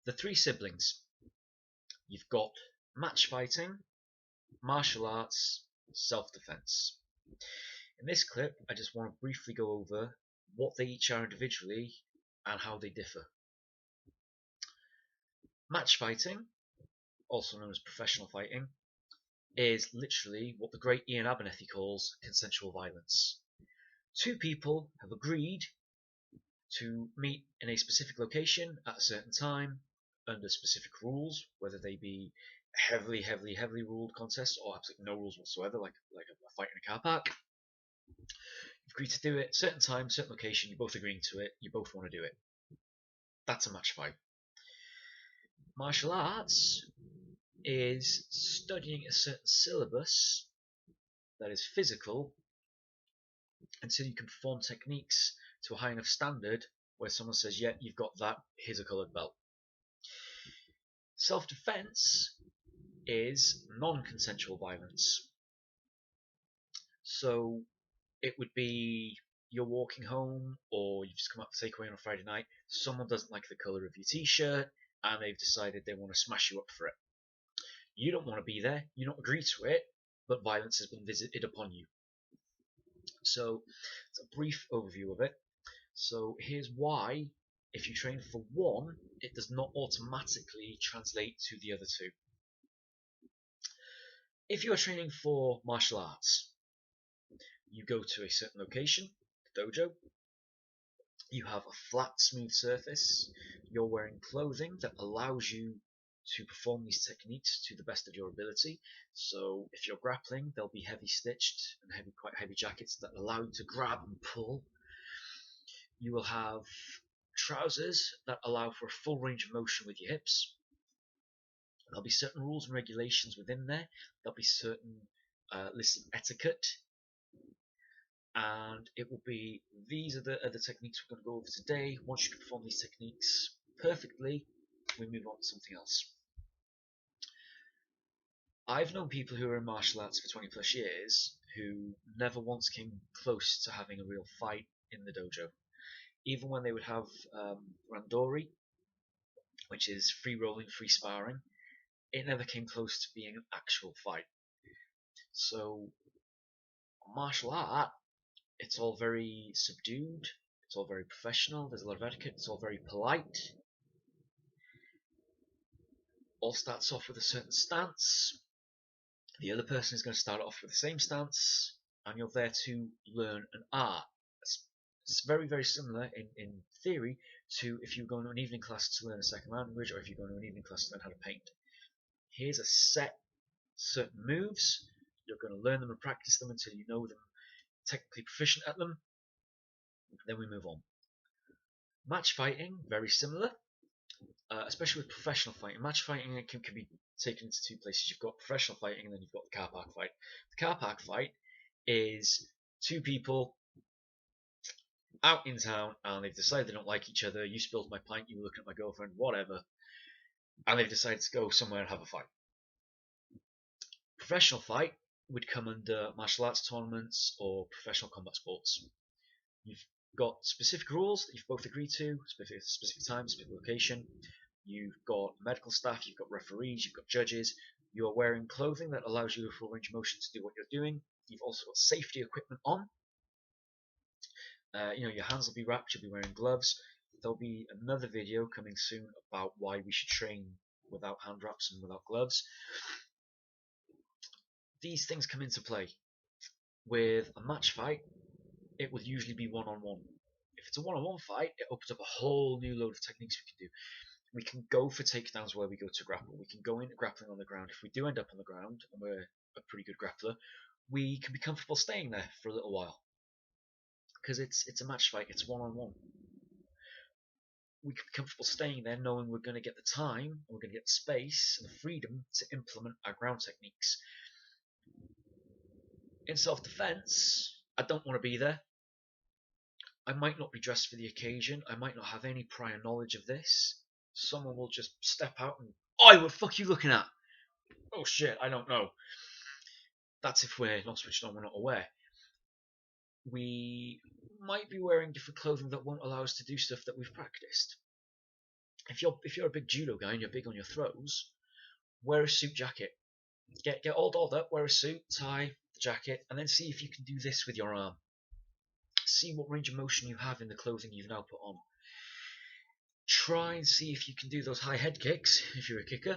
the three siblings. You've got match fighting, martial arts, self-defense. In this clip, I just want to briefly go over what they each are individually and how they differ. Match fighting, also known as professional fighting, is literally what the great Ian Abernethy calls consensual violence. Two people have agreed to meet in a specific location at a certain time under specific rules, whether they be heavily ruled contests or absolutely no rules whatsoever, like a fight in a car park. You've agreed to do it, certain time, certain location, you're both agreeing to it, you both want to do it. That's a match fight. Martial arts is studying a certain syllabus that is physical until you can perform techniques to a high enough standard where someone says, yeah, you've got that, here's a coloured belt. Self-defense is non-consensual violence. So it would be you're walking home or you've just come up for takeaway on a Friday night, someone doesn't like the colour of your t-shirt and they've decided they want to smash you up for it. You don't want to be there, you don't agree to it, but violence has been visited upon you. So it's a brief overview of it. So here's why, if you train for one, it does not automatically translate to the other two. If you are training for martial arts, you go to a certain location, the dojo, you have a flat, smooth surface, you're wearing clothing that allows you to perform these techniques to the best of your ability. So if you're grappling, there'll be heavy stitched and quite heavy jackets that allow you to grab and pull. You will have trousers that allow for a full range of motion with your hips. There'll be certain rules and regulations within there. There'll be certain lists of etiquette. And it will be, these are the techniques we're going to go over today. Once you can perform these techniques perfectly, we move on to something else. I've known people who are in martial arts for 20 plus years who never once came close to having a real fight in the dojo. Even when they would have randori, which is free rolling, free sparring, it never came close to being an actual fight. So martial art, it's all very subdued, it's all very professional, there's a lot of etiquette, it's all very polite. All starts off with a certain stance, the other person is going to start off with the same stance, and you're there to learn an art. It's very similar in theory to if you're going to an evening class to learn a second language, or if you're going to an evening class to learn how to paint. Here's a set, certain moves, you're going to learn them and practice them until you know them, technically proficient at them, then we move on. Match fighting, very similar, especially with professional fighting. Match fighting can be taken into two places. You've got professional fighting and then you've got the car park fight. The car park fight is two people out in town and they've decided they don't like each other. You spilled my pint, you were looking at my girlfriend, whatever, and they've decided to go somewhere and have a fight. Professional fight would come under martial arts tournaments or professional combat sports. You've got specific rules that you've both agreed to, specific time, specific location. You've got medical staff, you've got referees, you've got judges. You are wearing clothing that allows you a full range of motion to do what you're doing. You've also got safety equipment on. Your hands will be wrapped, you'll be wearing gloves. There'll be another video coming soon about why we should train without hand wraps and without gloves. These things come into play. With a match fight, it will usually be one-on-one. If it's a one-on-one fight, it opens up a whole new load of techniques we can do. We can go for takedowns where we go to grapple. We can go into grappling on the ground. If we do end up on the ground, and we're a pretty good grappler, we can be comfortable staying there for a little while. Because it's a match fight, it's one-on-one. We can be comfortable staying there knowing we're going to get the time, and we're going to get the space and the freedom to implement our ground techniques. In self-defense, I don't want to be there. I might not be dressed for the occasion. I might not have any prior knowledge of this. Someone will just step out and, "Oi, what the fuck are you looking at?" "Oh shit, I don't know." That's if we're not switched on, we're not aware. We might be wearing different clothing that won't allow us to do stuff that we've practiced. if you're a big judo guy and you're big on your throws, wear a suit jacket. Get all dolled up, wear a suit, tie, the jacket, and then see if you can do this with your arm. See what range of motion you have in the clothing you've now put on. Try and see if you can do those high head kicks if you're a kicker.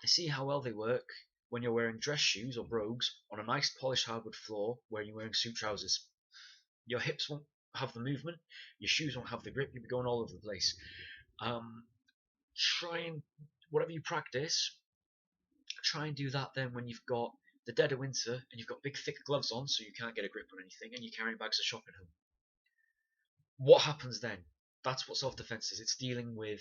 See how well they work when you're wearing dress shoes or brogues on a nice polished hardwood floor where you're wearing suit trousers. Your hips won't have the movement, your shoes won't have the grip, you'll be going all over the place. Try and, whatever you practice, try and do that then when you've got the dead of winter and you've got big thick gloves on so you can't get a grip on anything and you're carrying bags of shopping home. What happens then? That's what self-defense is. It's dealing with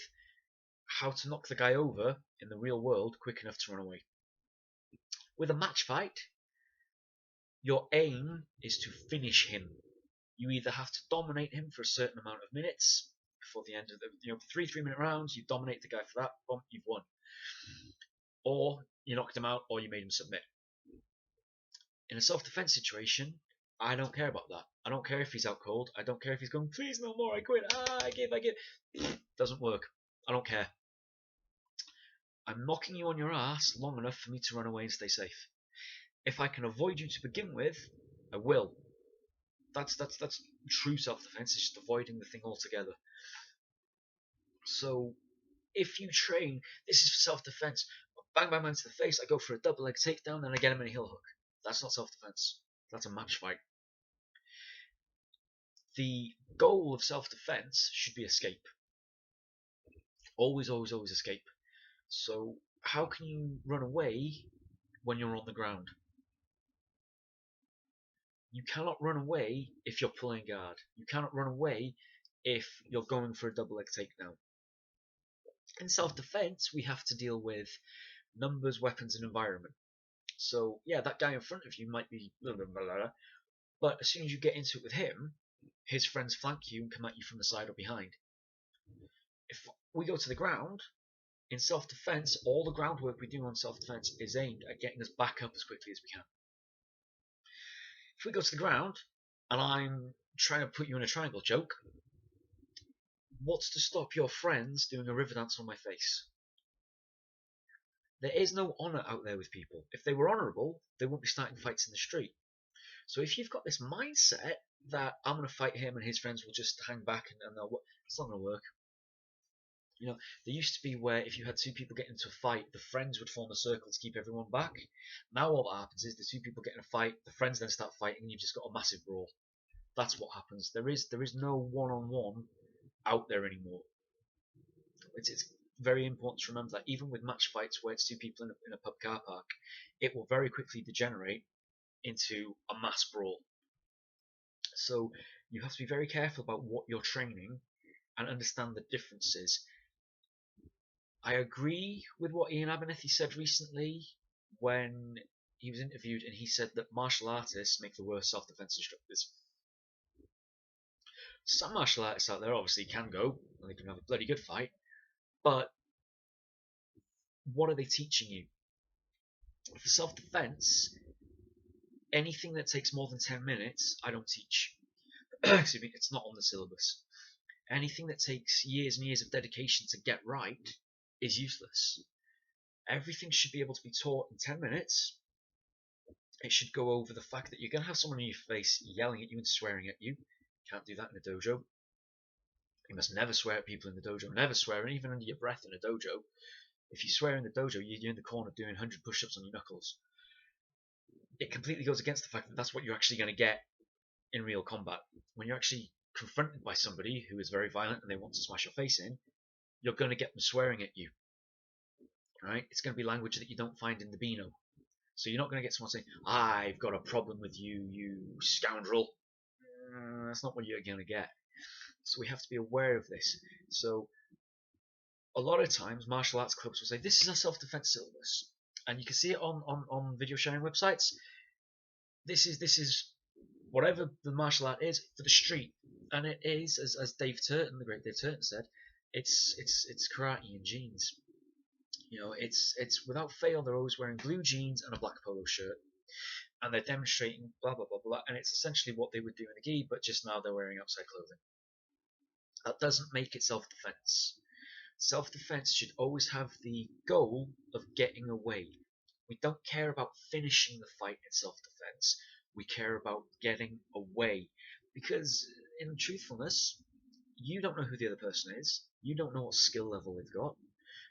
how to knock the guy over in the real world quick enough to run away. With a match fight, your aim is to finish him. You either have to dominate him for a certain amount of minutes before the end of the 3-minute rounds. You dominate the guy for that, boom, you've won. Or you knocked him out, or you made him submit. In a self-defense situation, I don't care about that. I don't care if he's out cold. I don't care if he's going, please no more, I quit. I give. Doesn't work. I don't care. I'm knocking you on your ass long enough for me to run away and stay safe. If I can avoid you to begin with, I will. That's true self-defense. It's just avoiding the thing altogether. So if you train, this is for self-defense. Bang, bang, bang to the face. I go for a double leg takedown, then I get him in a heel hook. That's not self-defense. That's a match fight. The goal of self-defense should be escape. Always, always, always escape. So how can you run away when you're on the ground? You cannot run away if you're pulling guard. You cannot run away if you're going for a double leg takedown. In self-defense, we have to deal with numbers, weapons, and environment. So yeah, that guy in front of you might be blah, blah, blah, blah, but as soon as you get into it with him, his friends flank you and come at you from the side or behind. If we go to the ground, in self-defense, all the groundwork we do on self-defense is aimed at getting us back up as quickly as we can. If we go to the ground and I'm trying to put you in a triangle choke, what's to stop your friends doing a river dance on my face? There is no honour out there with people. If they were honourable, they wouldn't be starting fights in the street. So if you've got this mindset that I'm going to fight him and his friends will just hang back and they'll, it's not going to work. You know, there used to be where if you had two people get into a fight, the friends would form a circle to keep everyone back. Now all that happens is the two people get in a fight, the friends then start fighting, and you've just got a massive brawl. That's what happens. There is no one-on-one out there anymore. It's very important to remember that even with match fights where it's two people in a pub car park, it will very quickly degenerate into a mass brawl. So you have to be very careful about what you're training and understand the differences. I agree with what Ian Abernethy said recently when he was interviewed, and he said that martial artists make the worst self-defense instructors. Some martial artists out there obviously can go and they can have a bloody good fight, but what are they teaching you? For self-defense, anything that takes more than 10 minutes, I don't teach. Excuse me, it's not on the syllabus. Anything that takes years and years of dedication to get right is useless. Everything should be able to be taught in 10 minutes. It should go over the fact that you're going to have someone in your face yelling at you and swearing at you. Can't do that in a dojo. You must never swear at people in the dojo. Never swear, even under your breath in a dojo. If you swear in the dojo, you're in the corner doing 100 push-ups on your knuckles. It completely goes against the fact that that's what you're actually going to get in real combat. When you're actually confronted by somebody who is very violent and they want to smash your face in, you're going to get them swearing at you. Right? It's going to be language that you don't find in the Beano. So you're not going to get someone saying, I've got a problem with you, you scoundrel. That's not what you're going to get. So we have to be aware of this. So a lot of times martial arts clubs will say, this is a self-defense syllabus. And you can see it on video sharing websites. This is whatever the martial art is for the street. And it is, as Dave Turton, the great Dave Turton said, it's karate in jeans. You know, it's without fail, they're always wearing blue jeans and a black polo shirt, and they're demonstrating blah blah blah blah, and it's essentially what they would do in a gi, but just now they're wearing outside clothing. That doesn't make it self-defense. Self-defense should always have the goal of getting away. We don't care about finishing the fight in self-defense. We care about getting away. Because, in truthfulness, you don't know who the other person is. You don't know what skill level they've got.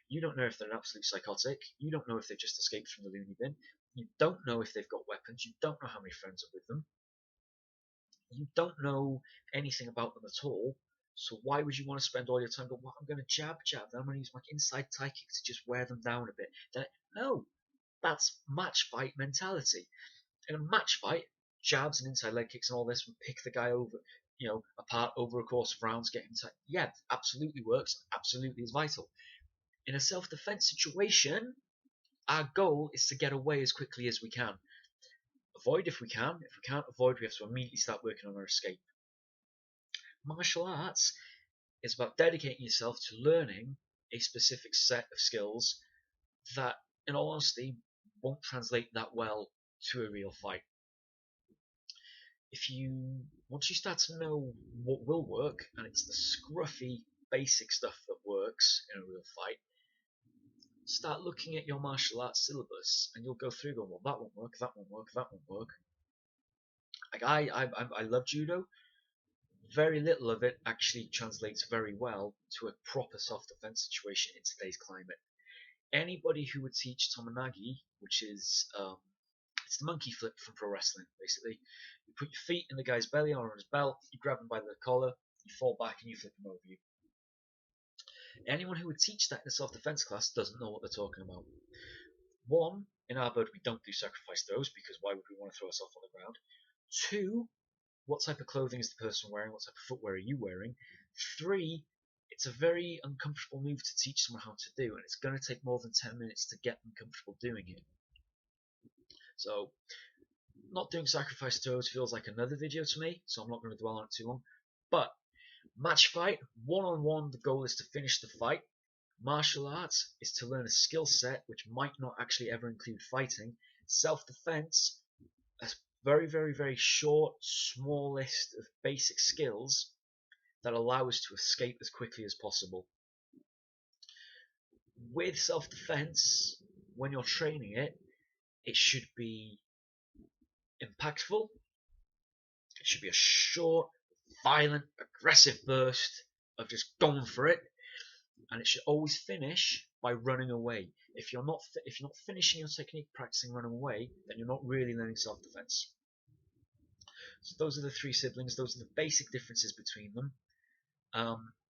You don't know if they're an absolute psychotic. You don't know if they've just escaped from the loony bin. You don't know if they've got weapons. You don't know how many friends are with them. You don't know anything about them at all. So why would you want to spend all your time going, well, I'm going to jab, then I'm going to use my inside tie kick to just wear them down a bit. No, that's match fight mentality. In a match fight, jabs and inside leg kicks and all this will pick the guy over, apart over a course of rounds, get him to, yeah, absolutely works, absolutely is vital. In a self-defense situation, our goal is to get away as quickly as we can. Avoid if we can. If we can't avoid, we have to immediately start working on our escape. Martial arts is about dedicating yourself to learning a specific set of skills that, in all honesty, won't translate that well to a real fight. Once you start to know what will work, and it's the scruffy basic stuff that works in a real fight, start looking at your martial arts syllabus and you'll go through going, well, that won't work, that won't work, that won't work. Like I love judo. Very little of it actually translates very well to a proper self-defense situation in today's climate. Anybody who would teach Tomonagi, which is it's the monkey flip from pro wrestling, basically. You put your feet in the guy's belly or on his belt, you grab him by the collar, you fall back and you flip him over you. Anyone who would teach that in a self-defense class doesn't know what they're talking about. One, in our bird we don't do sacrifice throws because why would we want to throw ourselves on the ground? Two, what type of clothing is the person wearing? What type of footwear are you wearing? Three, it's a very uncomfortable move to teach someone how to do, and it's going to take more than 10 minutes to get them comfortable doing it. So, not doing sacrifice throws feels like another video to me, so I'm not going to dwell on it too long. But, match fight, one-on-one, the goal is to finish the fight. Martial arts is to learn a skill set which might not actually ever include fighting. Self-defense, a very, very, very short, small list of basic skills that allow us to escape as quickly as possible. With self-defense, when you're training it, it should be impactful. It should be a short, violent, aggressive burst of just going for it, and it should always finish by running away. If you're not finishing your technique practicing running away, then you're not really learning self-defense. So those are the three siblings. Those are the basic differences between them.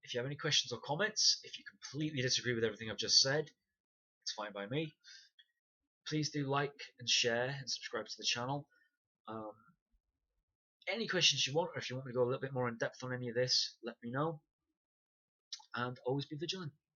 If you have any questions or comments, if you completely disagree with everything I've just said, it's fine by me. Please do like and share and subscribe to the channel. Any questions you want, or if you want me to go a little bit more in depth on any of this, let me know. And always be vigilant.